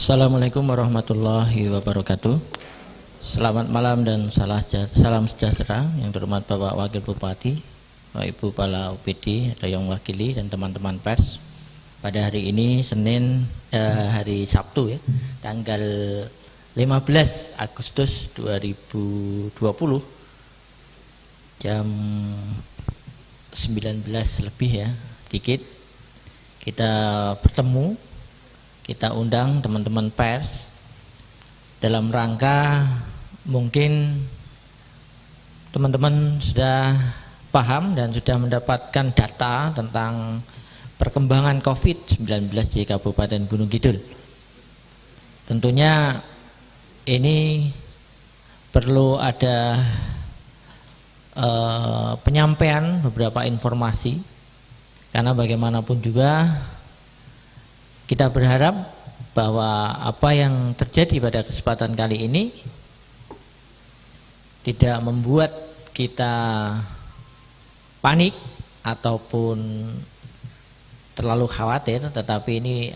Assalamualaikum warahmatullahi wabarakatuh. Selamat malam dan salam sejahtera yang terhormat Bapak Wakil Bupati, Bapak Ibu Kepala OPD atau yang mewakili dan teman-teman pers. Pada hari ini hari Sabtu ya, tanggal 15 Agustus 2020 jam 19 lebih ya, dikit kita bertemu. Kita undang teman-teman pers dalam rangka mungkin teman-teman sudah paham dan sudah mendapatkan data tentang perkembangan COVID-19 di Kabupaten Gunung Kidul. Tentunya ini perlu ada penyampaian beberapa informasi, karena bagaimanapun juga kita berharap bahwa apa yang terjadi pada kesempatan kali ini tidak membuat kita panik ataupun terlalu khawatir, tetapi ini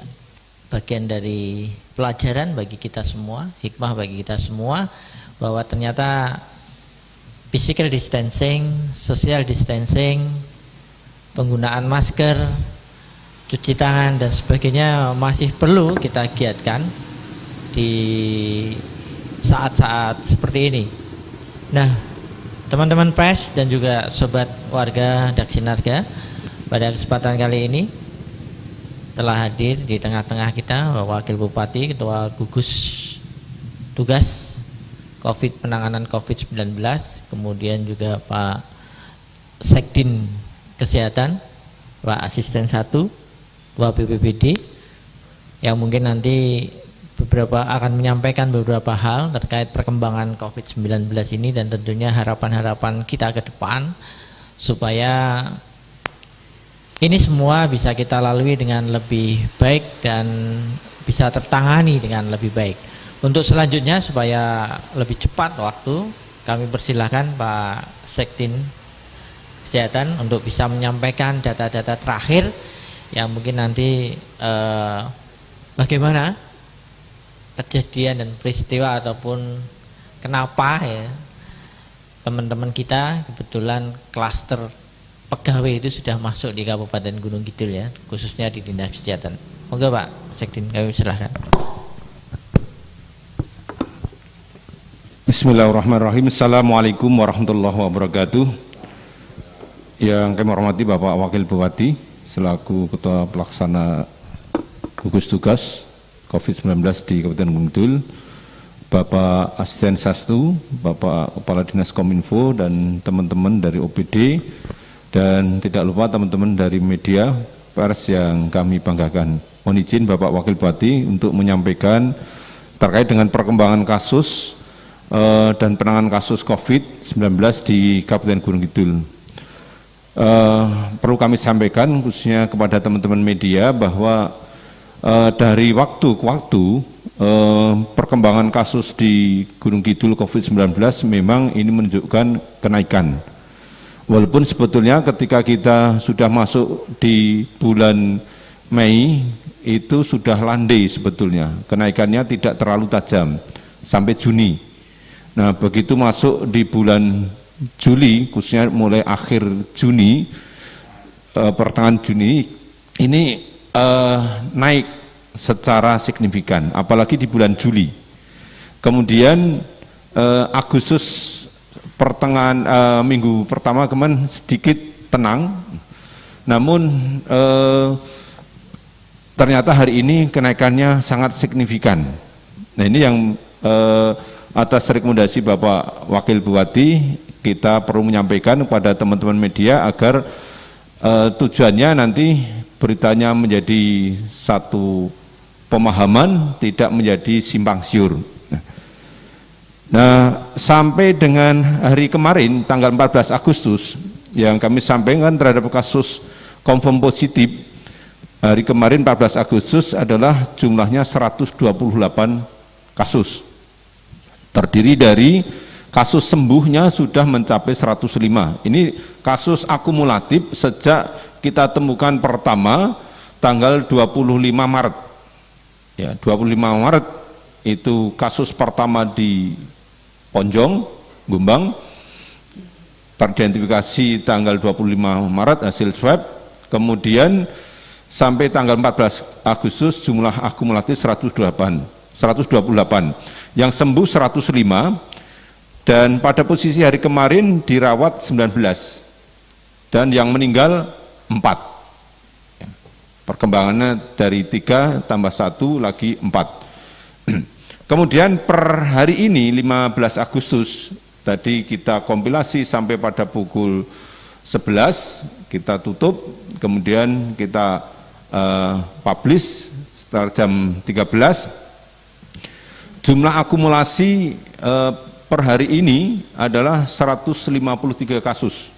bagian dari pelajaran bagi kita semua, hikmah bagi kita semua, bahwa ternyata physical distancing, social distancing, penggunaan masker, cuci tangan dan sebagainya masih perlu kita giatkan di saat-saat seperti ini. Nah, teman-teman pers dan juga sobat warga Daksinarga, pada kesempatan kali ini telah hadir di tengah-tengah kita Wakil Bupati, Ketua Gugus Tugas penanganan COVID-19, kemudian juga Pak Sekdin Kesehatan, Pak Asisten 1 Ketua BPBD, yang mungkin nanti akan menyampaikan beberapa hal terkait perkembangan COVID-19 ini dan tentunya harapan-harapan kita ke depan supaya ini semua bisa kita lalui dengan lebih baik dan bisa tertangani dengan lebih baik. Untuk selanjutnya supaya lebih cepat waktu, kami persilahkan Pak Sekdin Kesehatan untuk bisa menyampaikan data-data terakhir yang mungkin nanti bagaimana kejadian dan peristiwa ataupun kenapa ya teman-teman kita kebetulan klaster pegawai itu sudah masuk di Kabupaten Gunung Kidul ya, khususnya di Dinas Kesehatan. Monggo Pak Sekdin, kami silahkan. Bismillahirrahmanirrahim. Assalamualaikum warahmatullahi wabarakatuh. Yang kami hormati Bapak Wakil Bupati selaku Ketua Pelaksana Gugus Tugas COVID-19 di Kabupaten Gunung Kidul, Bapak Asisten 1, Bapak Kepala Dinas Kominfo dan teman-teman dari OPD, dan tidak lupa teman-teman dari media pers yang kami banggakan. Mohon izin Bapak Wakil Bupati untuk menyampaikan terkait dengan perkembangan kasus dan penanganan kasus COVID-19 di Kabupaten Gunung Kidul. Perlu kami sampaikan khususnya kepada teman-teman media bahwa dari waktu ke waktu perkembangan kasus di Gunung Kidul COVID-19 memang ini menunjukkan kenaikan. Walaupun sebetulnya ketika kita sudah masuk di bulan Mei itu sudah landai sebetulnya, kenaikannya tidak terlalu tajam sampai Juni. Nah, begitu masuk di bulan Juli, khususnya mulai akhir Juni, pertengahan Juni, ini naik secara signifikan, apalagi di bulan Juli. Kemudian Agustus pertengahan minggu pertama kemarin sedikit tenang, namun ternyata hari ini kenaikannya sangat signifikan. Nah, ini yang atas rekomendasi Bapak Wakil Bupati, kita perlu menyampaikan kepada teman-teman media agar tujuannya nanti beritanya menjadi satu pemahaman, tidak menjadi simpang siur. Nah, sampai dengan hari kemarin tanggal 14 Agustus yang kami sampaikan terhadap kasus confirm positif, hari kemarin 14 Agustus adalah jumlahnya 128 kasus. Terdiri dari kasus sembuhnya sudah mencapai 105. Ini kasus akumulatif sejak kita temukan pertama tanggal 25 Maret. Ya, 25 Maret itu kasus pertama di Ponjong, Gombang, teridentifikasi tanggal 25 Maret hasil swab, kemudian sampai tanggal 14 Agustus jumlah akumulatif 128, yang sembuh 105, dan pada posisi hari kemarin dirawat 19, dan yang meninggal 4. Perkembangannya dari 3 tambah 1 lagi 4. Kemudian per hari ini 15 Agustus tadi kita kompilasi sampai pada pukul 11 kita tutup, kemudian kita publish setelah jam 13. Jumlah akumulasi per hari ini adalah 153 kasus.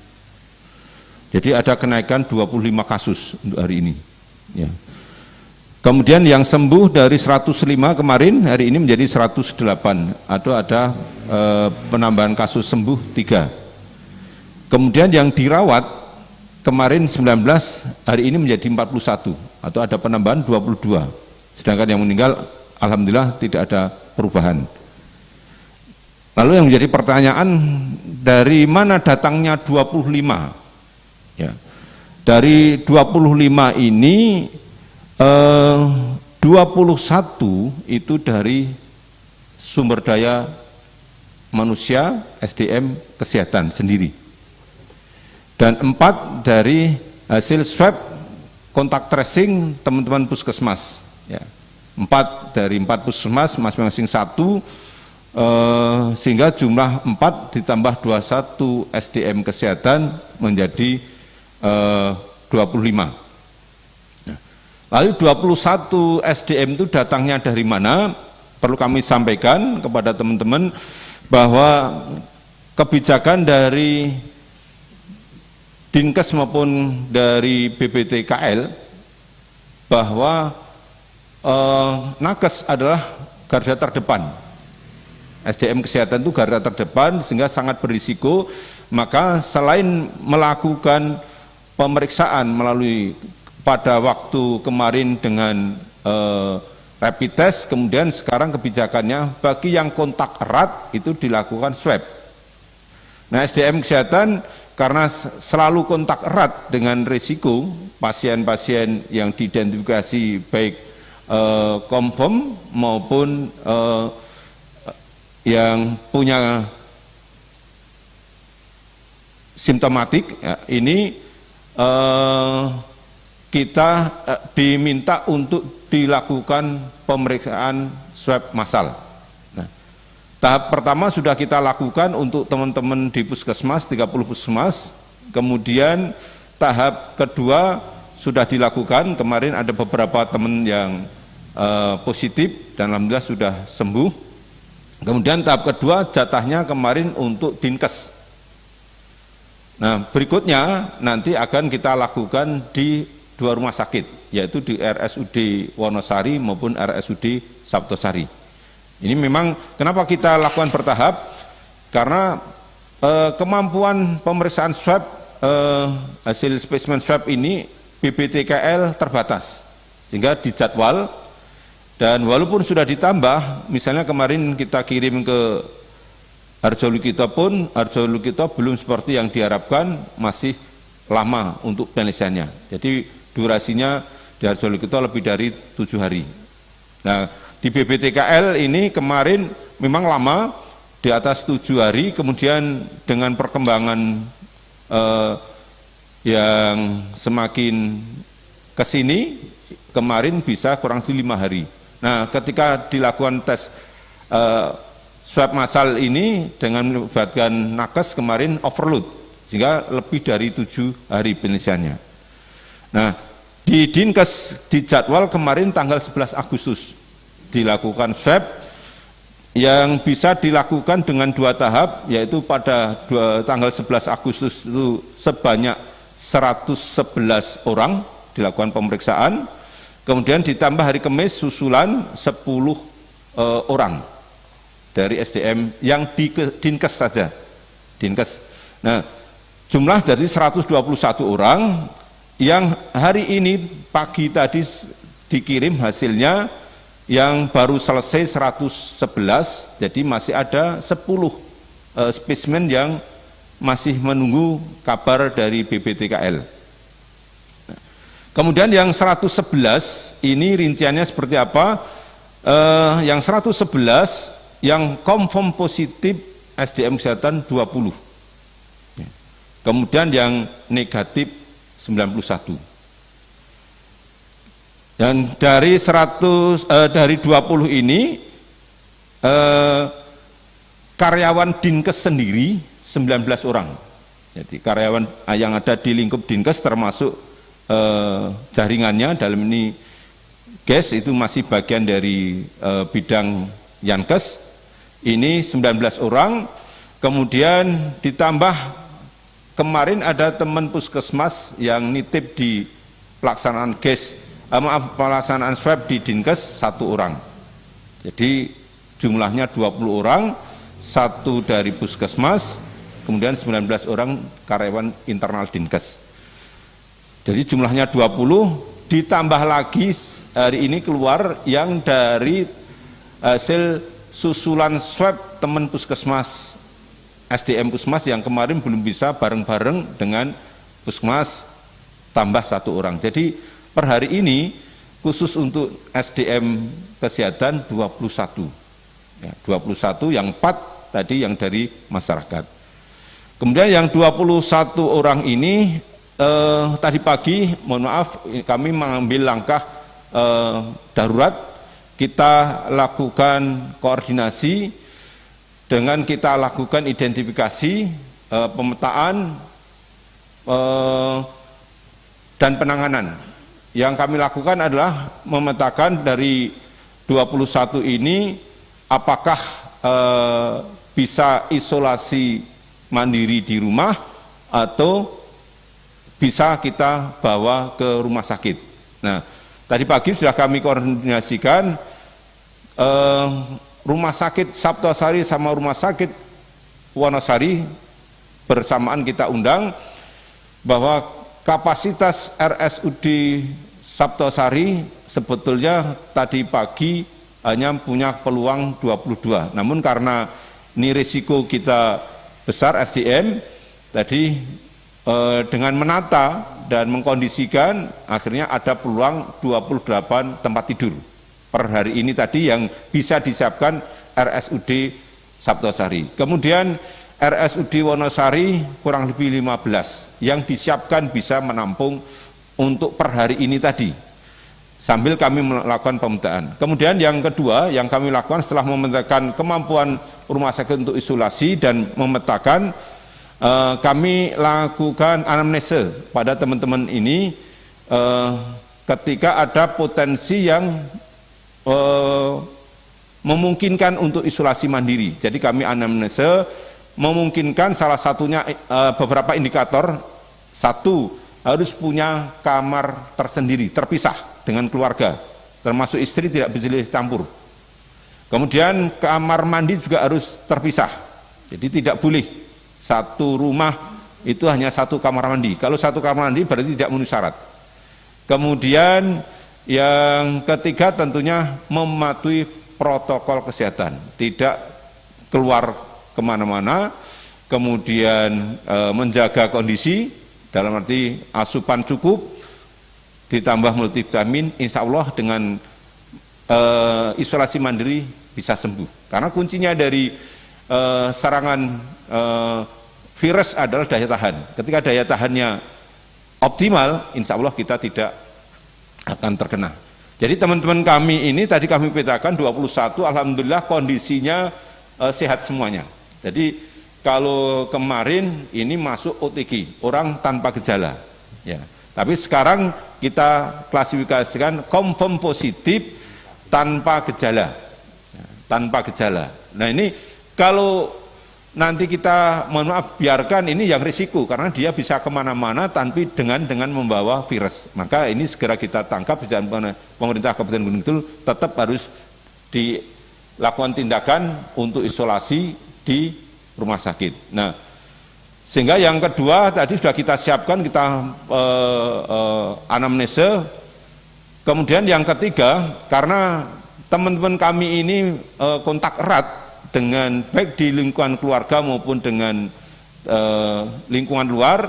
Jadi ada kenaikan 25 kasus untuk hari ini. Ya. Kemudian yang sembuh dari 105 kemarin, hari ini menjadi 108, atau ada penambahan kasus sembuh 3. Kemudian yang dirawat kemarin 19, hari ini menjadi 41, atau ada penambahan 22. Sedangkan yang meninggal, alhamdulillah tidak ada perubahan. Lalu yang menjadi pertanyaan, dari mana datangnya 25? Ya. Dari 25 ini, 21 itu dari sumber daya manusia, SDM kesehatan sendiri, dan 4 dari hasil swab kontak tracing teman-teman puskesmas. Ya. 4 dari 4 puskesmas masing-masing 1, sehingga jumlah 4 ditambah 21 SDM kesehatan menjadi 25. Lalu 21 SDM itu datangnya dari mana? Perlu kami sampaikan kepada teman-teman bahwa kebijakan dari Dinkes maupun dari BPTKL bahwa nakes adalah garda terdepan. SDM kesehatan itu garda terdepan sehingga sangat berisiko, maka selain melakukan pemeriksaan melalui pada waktu kemarin dengan rapid test, kemudian sekarang kebijakannya bagi yang kontak erat itu dilakukan swab. Nah, SDM kesehatan karena selalu kontak erat dengan risiko pasien-pasien yang diidentifikasi baik confirm maupun yang punya simptomatik, ya, ini kita diminta untuk dilakukan pemeriksaan swab massal. Nah, tahap pertama sudah kita lakukan untuk teman-teman di puskesmas, 30 puskesmas, kemudian tahap kedua sudah dilakukan, kemarin ada beberapa teman yang positif dan alhamdulillah sudah sembuh. Kemudian tahap kedua jatahnya kemarin untuk Dinkes. Nah, berikutnya nanti akan kita lakukan di 2 rumah sakit, yaitu di RSUD Wonosari maupun RSUD Sabtosari. Ini memang kenapa kita lakukan bertahap, karena kemampuan pemeriksaan swab, hasil spesimen swab ini BPTKL terbatas, sehingga dijadwal, dan walaupun sudah ditambah, misalnya kemarin kita kirim ke Harjolukito pun, Harjolukito belum seperti yang diharapkan, masih lama untuk penelitiannya. Jadi durasinya di Harjolukito lebih dari 7 hari. Nah, di BPTKL ini kemarin memang lama, di atas 7 hari, kemudian dengan perkembangan yang semakin kesini, kemarin bisa kurang di 5 hari. Nah, ketika dilakukan tes swab massal ini dengan melibatkan nakes kemarin overload, sehingga lebih dari 7 hari penelitiannya. Nah, di Dinkes dijadwal kemarin tanggal 11 Agustus dilakukan swab yang bisa dilakukan dengan 2 tahap, yaitu pada tanggal 11 Agustus itu sebanyak 111 orang dilakukan pemeriksaan, kemudian ditambah hari Kamis susulan 10 orang dari SDM yang di Dinkes saja. Dinkes. Nah, jumlah dari 121 orang yang hari ini pagi tadi dikirim hasilnya yang baru selesai 111, jadi masih ada 10 spesimen yang masih menunggu kabar dari BPTKL. Kemudian yang 111 ini rinciannya seperti apa? Yang 111 yang confirm positif SDM kesehatan 20. Kemudian yang negatif 91. Dan dari 20 ini karyawan Dinkes sendiri 19 orang. Jadi karyawan yang ada di lingkup Dinkes termasuk jaringannya, dalam ini GES itu masih bagian dari bidang Yankes, ini 19 orang, kemudian ditambah kemarin ada teman puskesmas yang nitip di pelaksanaan pelaksanaan swab di Dinkes 1 orang. Jadi jumlahnya 20 orang, 1 dari puskesmas, kemudian 19 orang karyawan internal Dinkes. Jadi jumlahnya 20, ditambah lagi hari ini keluar yang dari hasil susulan swab teman puskesmas, SDM puskesmas yang kemarin belum bisa bareng-bareng dengan puskesmas tambah 1 orang. Jadi per hari ini khusus untuk SDM kesehatan 21. Ya, 21 yang 4 tadi yang dari masyarakat. Kemudian yang 21 orang ini tadi pagi, mohon maaf, kami mengambil langkah darurat, kita lakukan koordinasi dengan kita lakukan identifikasi, pemetaan, dan penanganan. Yang kami lakukan adalah memetakan dari 21 ini apakah bisa isolasi mandiri di rumah atau bisa kita bawa ke rumah sakit. Nah, tadi pagi sudah kami koordinasikan rumah sakit Sabtosari sama rumah sakit Wonosari bersamaan kita undang bahwa kapasitas RSUD Sabtosari sebetulnya tadi pagi hanya punya peluang 22. Namun karena ini risiko kita besar SDM, tadi dengan menata dan mengkondisikan akhirnya ada peluang 28 tempat tidur per hari ini tadi yang bisa disiapkan RSUD Sabtosari. Kemudian RSUD Wonosari kurang lebih 15 yang disiapkan bisa menampung untuk per hari ini tadi sambil kami melakukan pemetaan. Kemudian yang kedua yang kami lakukan setelah memetakan kemampuan rumah sakit untuk isolasi dan memetakan, kami lakukan anamnese pada teman-teman ini ketika ada potensi yang memungkinkan untuk isolasi mandiri. Jadi kami anamnese memungkinkan salah satunya beberapa indikator. 1, harus punya kamar tersendiri, terpisah dengan keluarga, termasuk istri tidak boleh campur. Kemudian kamar mandi juga harus terpisah, jadi tidak boleh satu rumah itu hanya 1 kamar mandi. Kalau 1 kamar mandi berarti tidak memenuhi syarat. Kemudian yang ketiga tentunya mematuhi protokol kesehatan, tidak keluar kemana-mana, kemudian menjaga kondisi dalam arti asupan cukup, ditambah multivitamin, insya Allah dengan isolasi mandiri bisa sembuh. Karena kuncinya dari serangan virus adalah daya tahan. Ketika daya tahannya optimal, insya Allah kita tidak akan terkena. Jadi teman-teman kami ini tadi kami petakan 21, alhamdulillah kondisinya sehat semuanya. Jadi kalau kemarin ini masuk OTG, orang tanpa gejala. Ya. Tapi sekarang kita klasifikasikan confirm positif tanpa gejala. Ya, tanpa gejala. Nah ini kalau nanti kita mohon maaf biarkan ini yang risiko karena dia bisa kemana-mana tanpa dengan membawa virus, maka ini segera kita tangkap dan pemerintah Kabupaten Gunung Kidul tetap harus dilakukan tindakan untuk isolasi di rumah sakit. Nah sehingga yang kedua tadi sudah kita siapkan, kita anamnese. Kemudian yang ketiga, karena teman-teman kami ini kontak erat dengan baik di lingkungan keluarga maupun dengan lingkungan luar,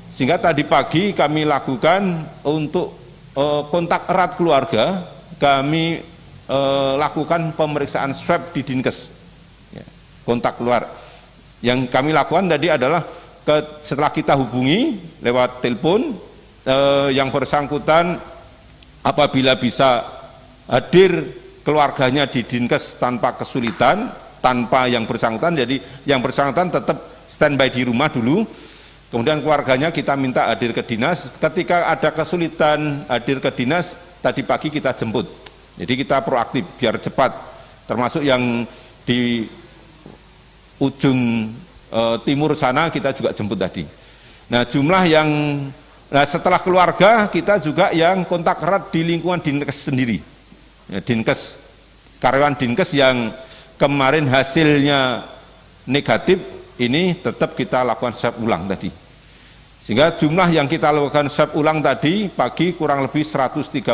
sehingga tadi pagi kami lakukan untuk kontak erat keluarga, kami lakukan pemeriksaan swab di Dinkes, ya, kontak keluar. Yang kami lakukan tadi adalah setelah kita hubungi lewat telepon, yang bersangkutan apabila bisa hadir keluarganya di Dinkes tanpa kesulitan, tanpa yang bersangkutan, jadi yang bersangkutan tetap standby di rumah dulu, kemudian keluarganya kita minta hadir ke dinas. Ketika ada kesulitan hadir ke dinas, tadi pagi kita jemput. Jadi kita proaktif biar cepat, termasuk yang di ujung timur sana kita juga jemput tadi. Nah, jumlah yang setelah keluarga kita juga yang kontak erat di lingkungan Dinkes sendiri. Ya, Dinkes, karyawan Dinkes yang kemarin hasilnya negatif, ini tetap kita lakukan swab ulang tadi. Sehingga jumlah yang kita lakukan swab ulang tadi pagi kurang lebih 139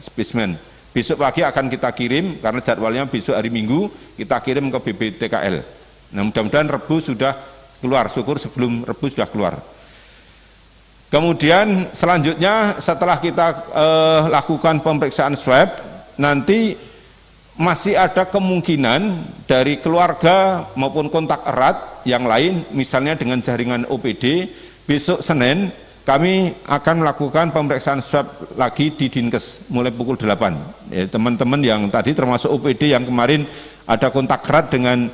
spesimen. Besok pagi akan kita kirim, karena jadwalnya besok hari Minggu, kita kirim ke BPTKL. Nah, mudah-mudahan Rebu sudah keluar, syukur sebelum Rebu sudah keluar. Kemudian selanjutnya setelah kita lakukan pemeriksaan swab, nanti masih ada kemungkinan dari keluarga maupun kontak erat yang lain, misalnya dengan jaringan OPD, besok Senin kami akan melakukan pemeriksaan swab lagi di Dinkes mulai pukul 8. Ya, teman-teman yang tadi termasuk OPD yang kemarin ada kontak erat dengan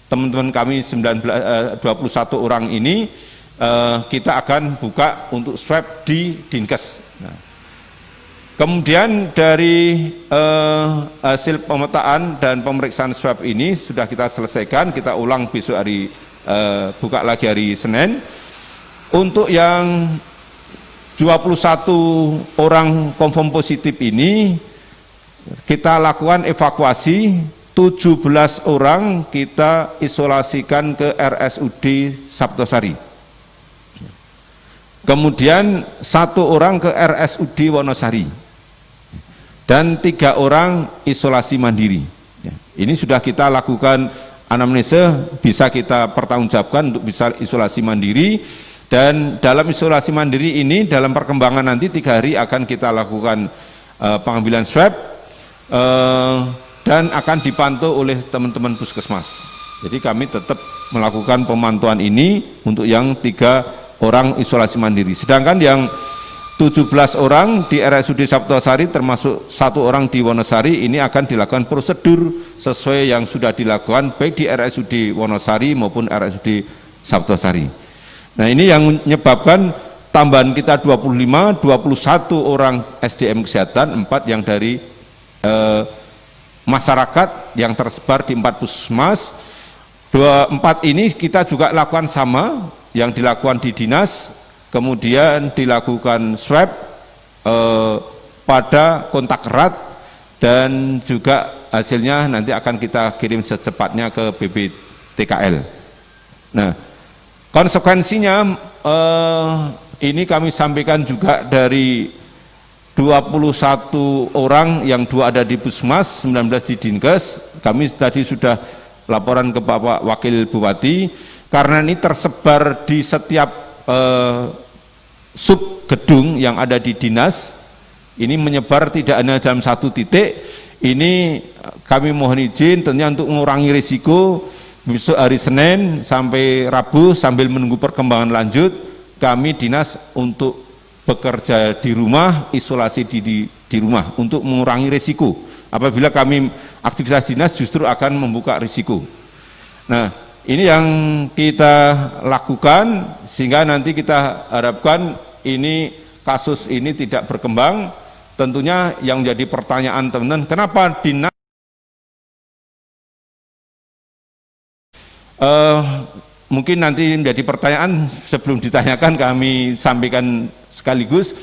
teman-teman kami 21 orang ini, kita akan buka untuk swab di Dinkes. Nah, kemudian dari hasil pemetaan dan pemeriksaan swab ini sudah kita selesaikan, kita ulang besok hari, buka lagi hari Senin. Untuk yang 21 orang confirm positif ini kita lakukan evakuasi, 17 orang kita isolasikan ke RSUD Sabtosari. Kemudian 1 orang ke RSUD Wonosari dan 3 orang isolasi mandiri. Ini sudah kita lakukan anamnesa, bisa kita pertanggungjawabkan untuk bisa isolasi mandiri. Dan dalam isolasi mandiri ini dalam perkembangan nanti 3 hari akan kita lakukan pengambilan swab dan akan dipantau oleh teman-teman puskesmas. Jadi kami tetap melakukan pemantauan ini untuk yang 3 orang isolasi mandiri. Sedangkan yang 17 orang di RSUD Sabtosari termasuk 1 orang di Wonosari ini akan dilakukan prosedur sesuai yang sudah dilakukan baik di RSUD Wonosari maupun RSUD Sabtosari. Nah, ini yang menyebabkan tambahan kita 25, 21 orang SDM kesehatan, 4 yang dari masyarakat yang tersebar di 4 puskesmas. 4 ini kita juga lakukan sama yang dilakukan di dinas, kemudian dilakukan swab pada kontak erat dan juga hasilnya nanti akan kita kirim secepatnya ke BPTKL. Nah, konsekuensinya ini kami sampaikan juga dari 21 orang yang 2 ada di Puskesmas, 19 di Dinkes. Kami tadi sudah laporan ke Bapak Wakil Bupati, karena ini tersebar di setiap sub gedung yang ada di dinas, ini menyebar tidak hanya dalam 1 titik. Ini kami mohon izin tentunya untuk mengurangi risiko. Besok hari Senin sampai Rabu sambil menunggu perkembangan lanjut, kami dinas untuk bekerja di rumah, isolasi di rumah untuk mengurangi risiko. Apabila kami aktivitas dinas justru akan membuka risiko. Nah, ini yang kita lakukan sehingga nanti kita harapkan ini kasus ini tidak berkembang. Tentunya yang menjadi pertanyaan teman-teman, kenapa dinas mungkin nanti menjadi pertanyaan, sebelum ditanyakan kami sampaikan sekaligus.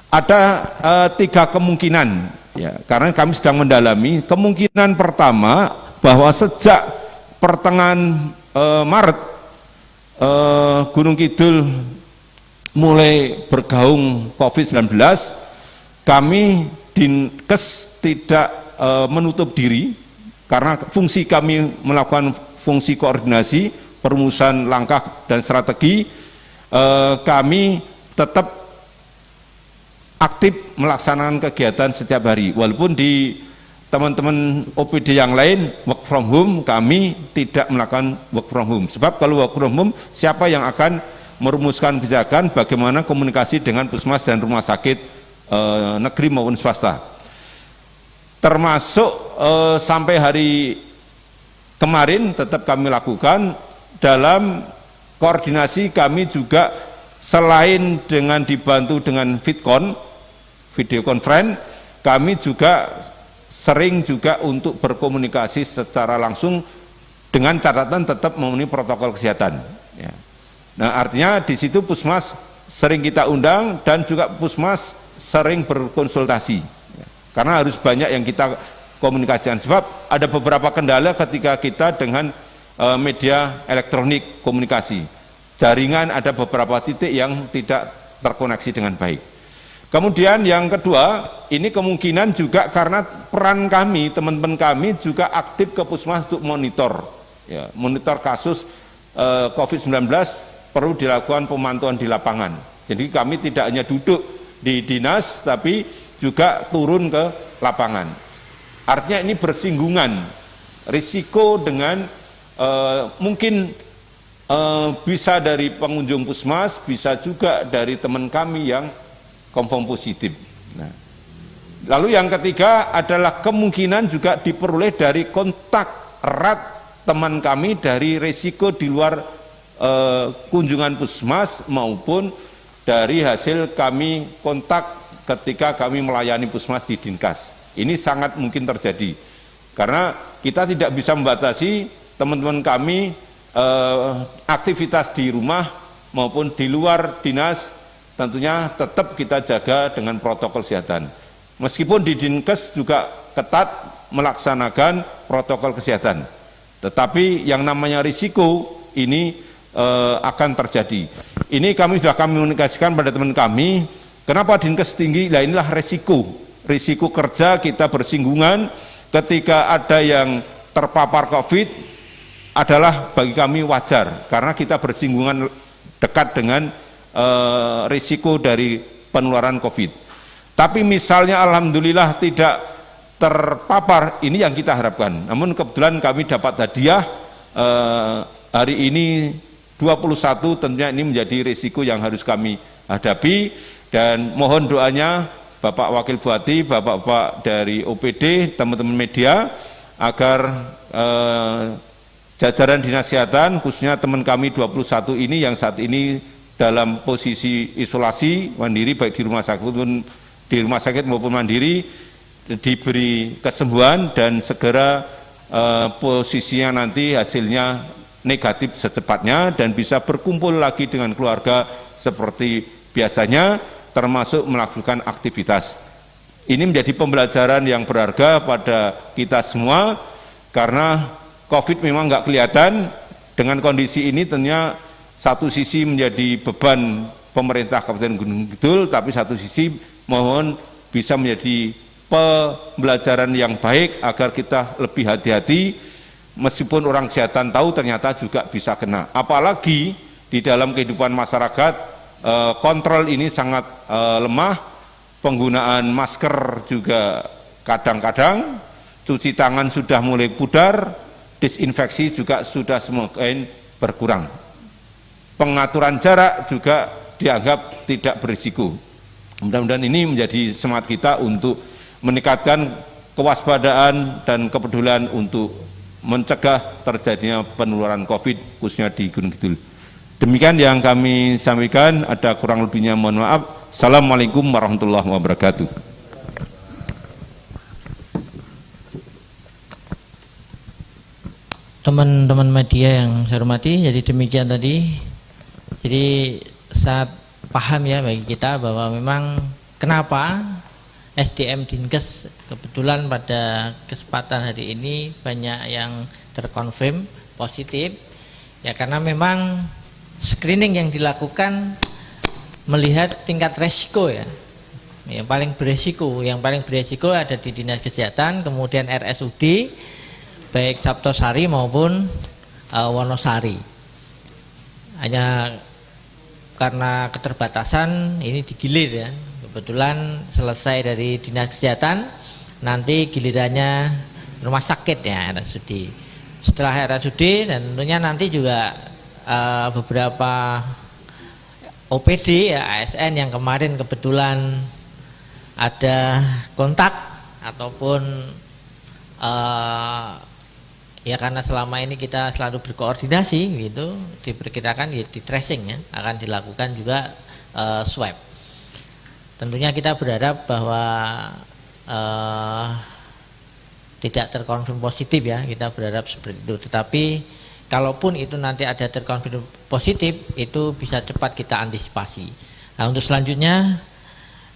Ada 3 kemungkinan ya, karena kami sedang mendalami. Kemungkinan pertama bahwa sejak pertengahan Maret Gunung Kidul mulai bergaung COVID-19, kami Dinkes tidak menutup diri karena fungsi kami melakukan fungsi koordinasi, perumusan langkah dan strategi. Kami tetap aktif melaksanakan kegiatan setiap hari, walaupun di teman-teman OPD yang lain work from home, kami tidak melakukan work from home. Sebab kalau work from home, siapa yang akan merumuskan kebijakan bagaimana komunikasi dengan puskesmas dan rumah sakit negeri maupun swasta. Termasuk sampai hari kemarin tetap kami lakukan dalam koordinasi. Kami juga selain dengan dibantu dengan Vidcon, video conference, kami juga sering juga untuk berkomunikasi secara langsung dengan catatan tetap memenuhi protokol kesehatan. Ya. Nah, artinya di situ puskesmas sering kita undang dan juga puskesmas sering berkonsultasi. Ya. Karena harus banyak yang kita komunikasikan, sebab ada beberapa kendala ketika kita dengan media elektronik komunikasi. Jaringan ada beberapa titik yang tidak terkoneksi dengan baik. Kemudian yang kedua, ini kemungkinan juga karena peran kami, teman-teman kami juga aktif ke puskesmas untuk monitor, ya, monitor kasus COVID-19, perlu dilakukan pemantauan di lapangan. Jadi kami tidak hanya duduk di dinas, tapi juga turun ke lapangan. Artinya ini bersinggungan, risiko dengan mungkin bisa dari pengunjung puskesmas, bisa juga dari teman kami yang confirm positif. Nah, lalu yang ketiga adalah kemungkinan juga diperoleh dari kontak erat teman kami dari risiko di luar kunjungan puskesmas maupun dari hasil kami kontak ketika kami melayani puskesmas di Dinkas. Ini sangat mungkin terjadi karena kita tidak bisa membatasi teman-teman kami aktivitas di rumah maupun di luar dinas, tentunya tetap kita jaga dengan protokol kesehatan. Meskipun di Dinkes juga ketat melaksanakan protokol kesehatan, tetapi yang namanya risiko ini akan terjadi. Ini kami sudah komunikasikan pada teman kami, kenapa Dinkes tinggi? Nah, inilah risiko kerja kita bersinggungan ketika ada yang terpapar COVID adalah bagi kami wajar, karena kita bersinggungan dekat dengan risiko dari penularan COVID. Tapi misalnya alhamdulillah tidak terpapar, ini yang kita harapkan. Namun kebetulan kami dapat hadiah hari ini 21, tentunya ini menjadi risiko yang harus kami hadapi, dan mohon doanya Bapak Wakil Bupati, Bapak-bapak dari OPD, teman-teman media, agar jajaran Dinas Kesehatan, khususnya teman kami 21 ini yang saat ini dalam posisi isolasi mandiri baik di rumah sakit maupun mandiri, diberi kesembuhan dan segera posisinya nanti hasilnya negatif secepatnya dan bisa berkumpul lagi dengan keluarga seperti biasanya, termasuk melakukan aktivitas. Ini menjadi pembelajaran yang berharga pada kita semua, karena COVID memang nggak kelihatan. Dengan kondisi ini tentunya satu sisi menjadi beban pemerintah Kabupaten Gunung Kidul, tapi satu sisi mohon bisa menjadi pembelajaran yang baik agar kita lebih hati-hati. Meskipun orang kesehatan tahu, ternyata juga bisa kena. Apalagi di dalam kehidupan masyarakat, kontrol ini sangat lemah, penggunaan masker juga kadang-kadang, cuci tangan sudah mulai pudar, disinfeksi juga sudah semakin berkurang. Pengaturan jarak juga dianggap tidak berisiko. Mudah-mudahan ini menjadi semangat kita untuk meningkatkan kewaspadaan dan kepedulian untuk mencegah terjadinya penularan COVID khususnya di Gunung Kidul. Demikian yang kami sampaikan, ada kurang lebihnya mohon maaf. Assalamualaikum warahmatullahi wabarakatuh. Teman-teman media yang saya hormati, jadi demikian tadi. Jadi saat paham ya bagi kita bahwa memang kenapa SDM Dinkes kebetulan pada kesempatan hari ini banyak yang terkonfirm positif, ya karena memang screening yang dilakukan melihat tingkat resiko ya. yang paling beresiko ada di Dinas Kesehatan, kemudian RSUD baik Saptosari maupun Wonosari. Hanya karena keterbatasan ini digilir ya. Kebetulan selesai dari Dinas Kesehatan, nanti gilirannya rumah sakit ya RSUD. Setelah RSUD dan tentunya nanti juga beberapa OPD ya ASN yang kemarin kebetulan ada kontak ataupun ya karena selama ini kita selalu berkoordinasi gitu, diperkirakan ya di tracing ya akan dilakukan juga swab. Tentunya kita berharap bahwa tidak terkonfirmasi positif ya, kita berharap seperti itu. Tetapi kalaupun itu nanti ada terkonfirmasi positif, itu bisa cepat kita antisipasi. Nah, untuk selanjutnya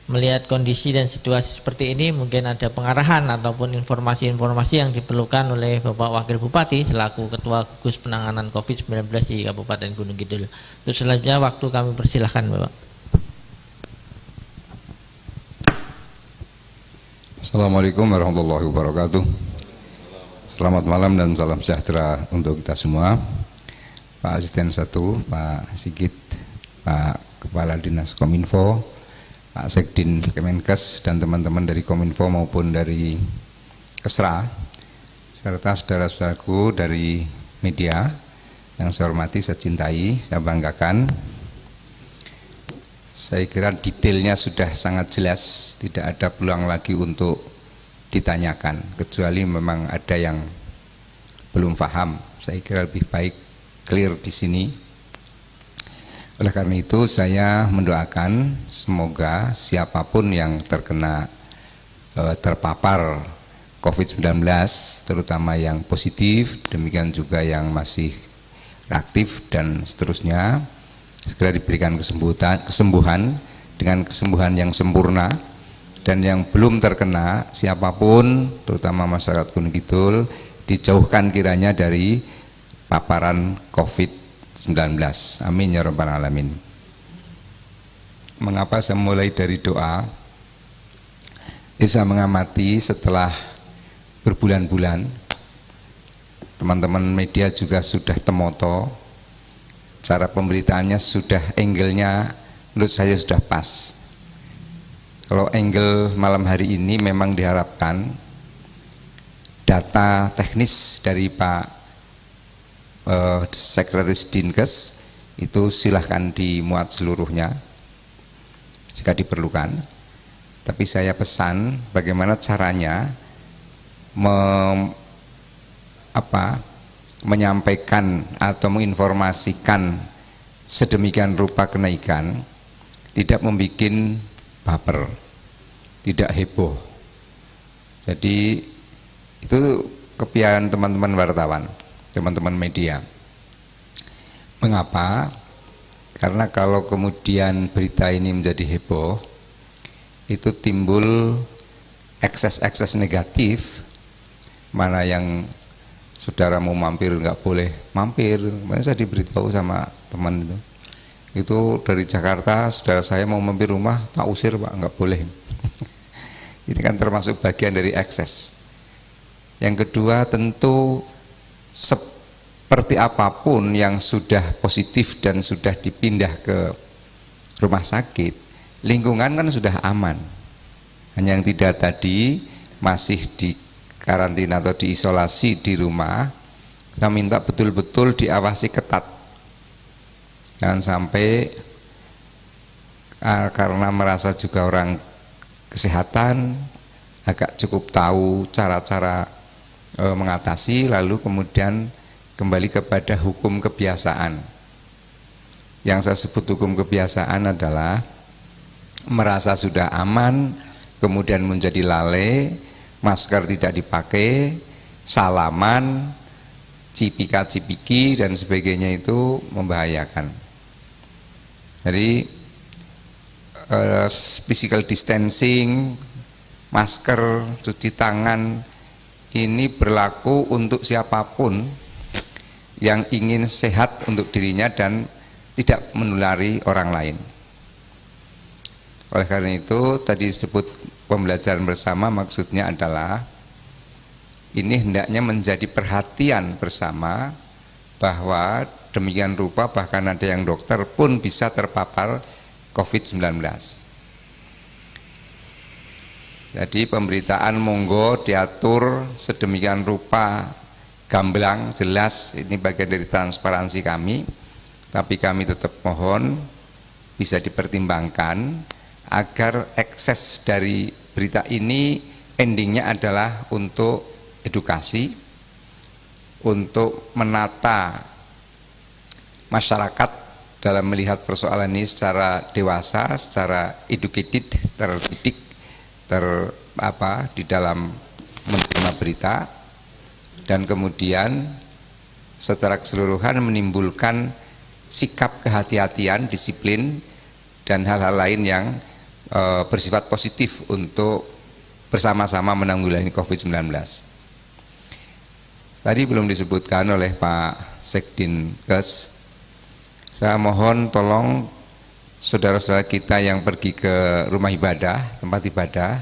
melihat kondisi dan situasi seperti ini, mungkin ada pengarahan ataupun informasi-informasi yang diperlukan oleh Bapak Wakil Bupati selaku Ketua Gugus Penanganan COVID-19 di Kabupaten Gunung Kidul. Untuk selanjutnya waktu kami persilahkan Bapak. Assalamualaikum warahmatullahi wabarakatuh. Selamat malam dan salam sejahtera untuk kita semua. Pak Asisten 1, Pak Sigit, Pak Kepala Dinas Kominfo, Pak Sekdin Kemenkes dan teman-teman dari Kominfo maupun dari Kesra, serta saudara-saudaraku dari media yang saya hormati, saya cintai, saya banggakan. Saya kira detailnya sudah sangat jelas, tidak ada peluang lagi untuk ditanyakan, kecuali memang ada yang belum paham. Saya kira lebih baik clear di sini. Oleh karena itu saya mendoakan semoga siapapun yang terkena terpapar COVID-19, terutama yang positif, demikian juga yang masih reaktif dan seterusnya, segera diberikan kesembuhan dengan kesembuhan yang sempurna. Dan yang belum terkena siapapun, terutama masyarakat Gunung Kidul, dijauhkan kiranya dari paparan COVID-19. Amin ya rabbal alamin. Mengapa saya mulai dari doa? Saya mengamati setelah berbulan-bulan, teman-teman media juga sudah temoto, cara pemberitaannya sudah, angle-nya menurut saya sudah pas. Kalau angle malam hari ini memang diharapkan data teknis dari Pak Sekretaris Dinkes itu silahkan dimuat seluruhnya jika diperlukan. Tapi saya pesan bagaimana caranya menyampaikan atau menginformasikan sedemikian rupa kenaikan, tidak membuat baper, tidak heboh. Jadi itu kepiawaian teman-teman wartawan, teman-teman media. Mengapa? Karena kalau kemudian berita ini menjadi heboh, itu timbul ekses-ekses negatif. Mana yang saudara mau mampir nggak boleh mampir. Makanya saya diberitahu sama teman itu dari Jakarta, saudara saya mau mampir rumah, tak usir Pak, nggak boleh. Ini kan termasuk bagian dari ekses. Yang kedua, tentu seperti apapun yang sudah positif dan sudah dipindah ke rumah sakit, lingkungan kan sudah aman. Hanya yang tidak tadi masih di karantina atau diisolasi di rumah, kita minta betul-betul diawasi ketat. Jangan sampai karena merasa juga orang kesehatan agak cukup tahu cara-cara mengatasi, lalu kemudian kembali kepada hukum kebiasaan. Yang saya sebut hukum kebiasaan adalah merasa sudah aman, kemudian menjadi lalai, masker tidak dipakai, salaman, cipika-cipiki dan sebagainya, itu membahayakan. Jadi physical distancing, masker, cuci tangan ini berlaku untuk siapapun yang ingin sehat untuk dirinya dan tidak menulari orang lain. Oleh karena itu tadi disebut pembelajaran bersama, maksudnya adalah ini hendaknya menjadi perhatian bersama bahwa demikian rupa bahkan ada yang dokter pun bisa terpapar COVID-19. Jadi pemberitaan monggo diatur sedemikian rupa, gamblang, jelas, ini bagian dari transparansi kami, tapi kami tetap mohon bisa dipertimbangkan agar ekses dari berita ini endingnya adalah untuk edukasi, untuk menata masyarakat dalam melihat persoalan ini secara dewasa, secara educated, terdidik, di dalam menerima berita, dan kemudian secara keseluruhan menimbulkan sikap kehati-hatian, disiplin, dan hal-hal lain yang bersifat positif untuk bersama-sama menanggulangi COVID-19. Tadi belum disebutkan oleh Pak Sekdinkes, saya mohon tolong saudara-saudara kita yang pergi ke rumah ibadah, tempat ibadah,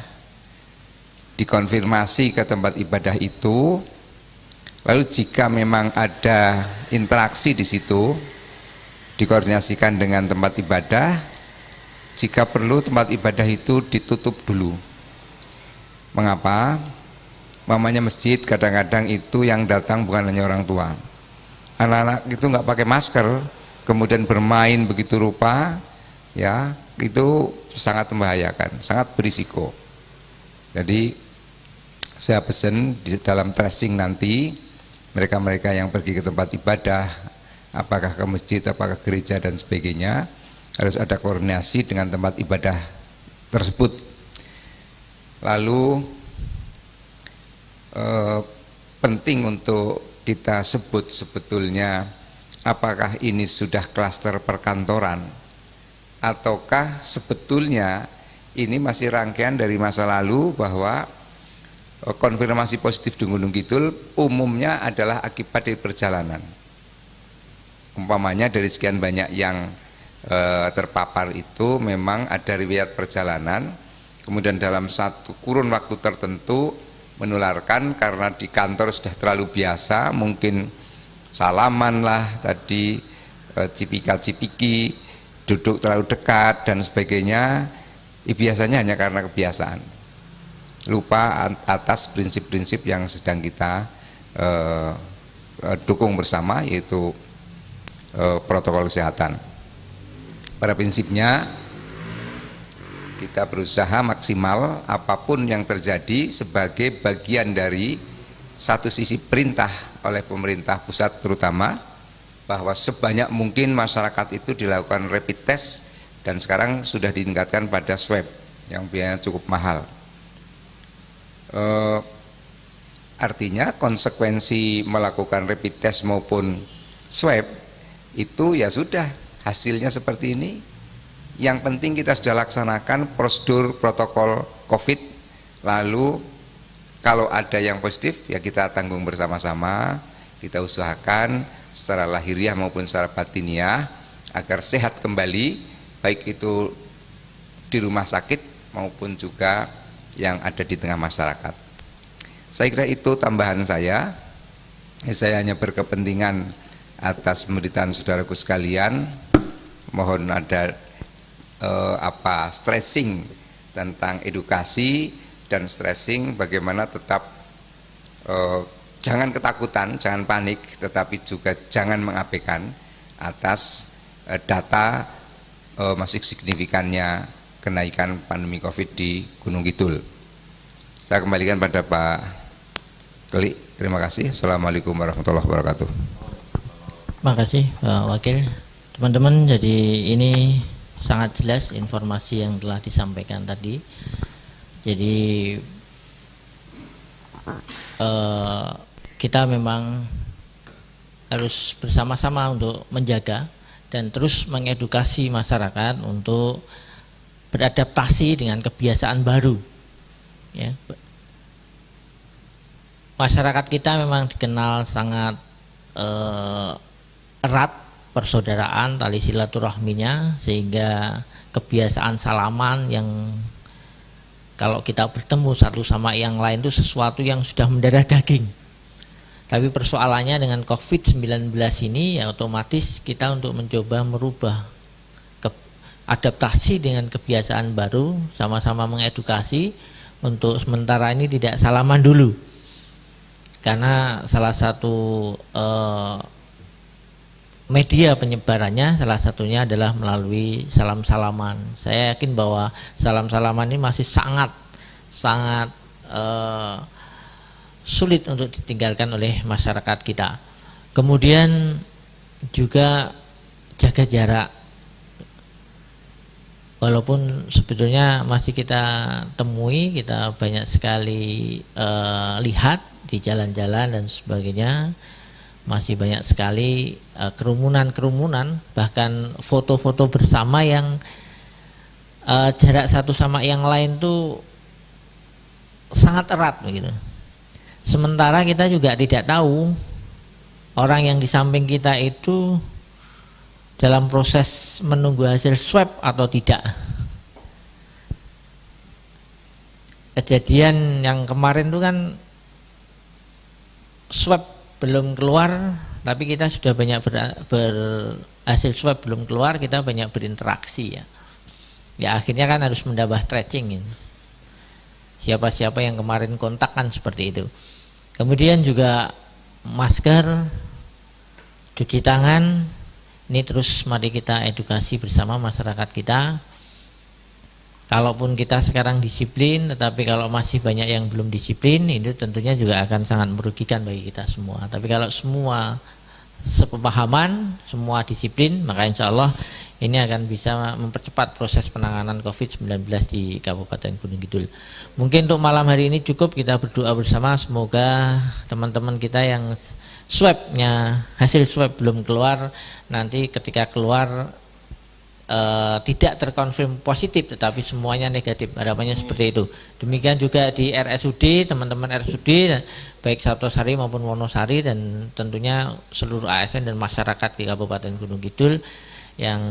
dikonfirmasi ke tempat ibadah itu, lalu jika memang ada interaksi di situ, dikoordinasikan dengan tempat ibadah. Jika perlu tempat ibadah itu ditutup dulu. Mengapa? Mamanya masjid kadang-kadang itu yang datang bukan hanya orang tua. Anak-anak itu nggak pakai masker, kemudian bermain begitu rupa, ya itu sangat membahayakan, sangat berisiko. Jadi saya pesan di dalam tracing nanti mereka-mereka yang pergi ke tempat ibadah, apakah ke masjid, apakah gereja dan sebagainya, harus ada koordinasi dengan tempat ibadah tersebut. Lalu penting untuk kita sebut sebetulnya apakah ini sudah klaster perkantoran ataukah sebetulnya ini masih rangkaian dari masa lalu bahwa konfirmasi positif di Gunung Kidul umumnya adalah akibat dari perjalanan. Umpamanya dari sekian banyak yang terpapar itu memang ada riwayat perjalanan, kemudian dalam satu kurun waktu tertentu menularkan karena di kantor sudah terlalu biasa, mungkin salaman lah tadi, cipika-cipiki, duduk terlalu dekat dan sebagainya, biasanya hanya karena kebiasaan, lupa atas prinsip-prinsip yang sedang kita dukung bersama, yaitu protokol kesehatan. Pada prinsipnya kita berusaha maksimal apapun yang terjadi sebagai bagian dari satu sisi perintah oleh pemerintah pusat terutama bahwa sebanyak mungkin masyarakat itu dilakukan rapid test, dan sekarang sudah ditingkatkan pada swab yang biayanya cukup mahal. Artinya konsekuensi melakukan rapid test maupun swab itu ya sudah, hasilnya seperti ini. Yang penting kita sudah laksanakan prosedur protokol COVID, lalu kalau ada yang positif ya kita tanggung bersama-sama, kita usahakan secara lahiriah maupun secara batiniah agar sehat kembali, baik itu di rumah sakit maupun juga yang ada di tengah masyarakat. Saya kira itu tambahan saya. Saya hanya berkepentingan atas pemberitaan saudaraku sekalian, mohon ada stressing tentang edukasi dan stressing bagaimana tetap jangan ketakutan, jangan panik, tetapi juga jangan mengabaikan atas data masih signifikannya kenaikan pandemi COVID di Gunung Kidul. Saya kembalikan pada Pak Keli. Terima kasih. Assalamualaikum warahmatullahi wabarakatuh. Terima kasih Pak Wakil. Teman-teman, jadi ini sangat jelas informasi yang telah disampaikan tadi. Jadi kita memang harus bersama-sama untuk menjaga dan terus mengedukasi masyarakat untuk beradaptasi dengan kebiasaan baru. Ya. Masyarakat kita memang dikenal sangat erat persaudaraan, tali silaturahminya, sehingga kebiasaan salaman yang kalau kita bertemu satu sama yang lain itu sesuatu yang sudah mendarah daging. Tapi persoalannya dengan COVID-19 ini ya otomatis kita untuk mencoba merubah adaptasi dengan kebiasaan baru, sama-sama mengedukasi untuk sementara ini tidak salaman dulu. Karena salah satu media penyebarannya salah satunya adalah melalui salam-salaman. Saya yakin bahwa salam-salaman ini masih sangat sulit untuk ditinggalkan oleh masyarakat kita. Kemudian juga jaga jarak. Walaupun sebetulnya masih kita temui, kita banyak sekali lihat di jalan-jalan dan sebagainya, masih banyak sekali kerumunan-kerumunan, bahkan foto-foto bersama yang jarak satu sama yang lain tuh sangat erat begitu. Sementara kita juga tidak tahu orang yang di samping kita itu dalam proses menunggu hasil swab atau tidak. Kejadian yang kemarin itu kan swab belum keluar, tapi kita sudah banyak hasil swab belum keluar, kita banyak berinteraksi ya. Ya akhirnya kan harus menambah tracing ini. Siapa-siapa yang kemarin kontak kan seperti itu. Kemudian juga masker, cuci tangan, ini terus mari kita edukasi bersama masyarakat kita. Kalaupun kita sekarang disiplin, tetapi kalau masih banyak yang belum disiplin, itu tentunya juga akan sangat merugikan bagi kita semua. Tapi kalau semua sepemahaman, semua disiplin, maka insya Allah ini akan bisa mempercepat proses penanganan COVID-19 di Kabupaten Gunung Kidul. Mungkin untuk malam hari ini cukup, kita berdoa bersama, semoga teman-teman kita yang swabnya, hasil swab belum keluar, nanti ketika keluar tidak terkonfirm positif tetapi semuanya negatif, harapannya seperti itu. Demikian juga di RSUD, teman-teman RSUD baik Sartosari maupun Wonosari, dan tentunya seluruh ASN dan masyarakat di Kabupaten Gunung Kidul yang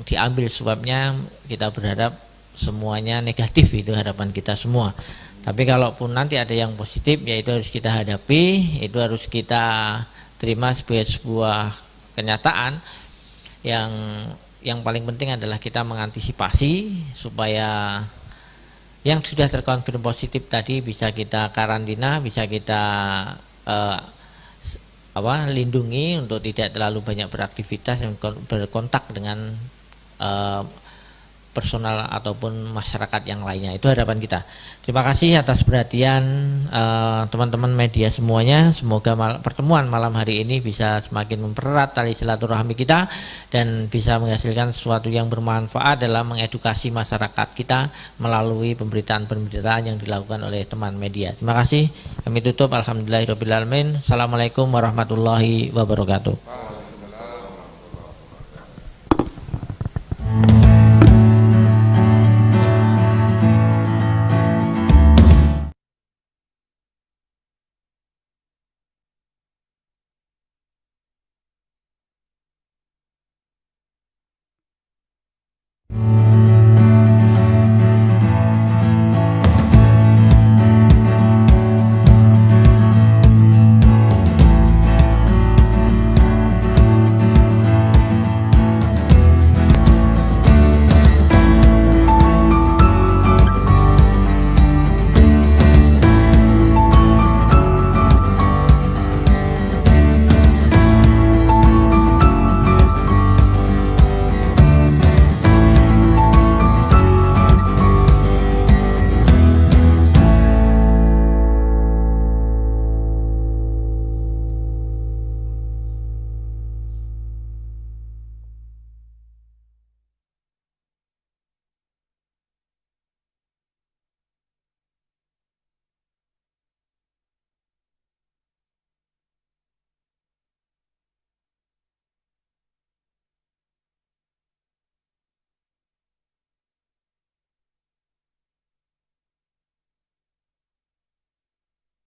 diambil swabnya, kita berharap semuanya negatif, itu harapan kita semua. Tapi kalaupun nanti ada yang positif, ya itu harus kita hadapi, itu harus kita terima sebagai sebuah kenyataan. Yang paling penting adalah kita mengantisipasi supaya yang sudah terkonfirm positif tadi bisa kita karantina, bisa kita lindungi untuk tidak terlalu banyak beraktivitas dan berkontak dengan personal ataupun masyarakat yang lainnya. Itu harapan kita. Terima kasih atas perhatian teman-teman media semuanya. Semoga pertemuan malam hari ini bisa semakin mempererat tali silaturahmi kita dan bisa menghasilkan sesuatu yang bermanfaat dalam mengedukasi masyarakat kita melalui pemberitaan-pemberitaan yang dilakukan oleh teman media. Terima kasih. Kami tutup. Alhamdulillahirabbil alamin. Assalamualaikum warahmatullahi wabarakatuh.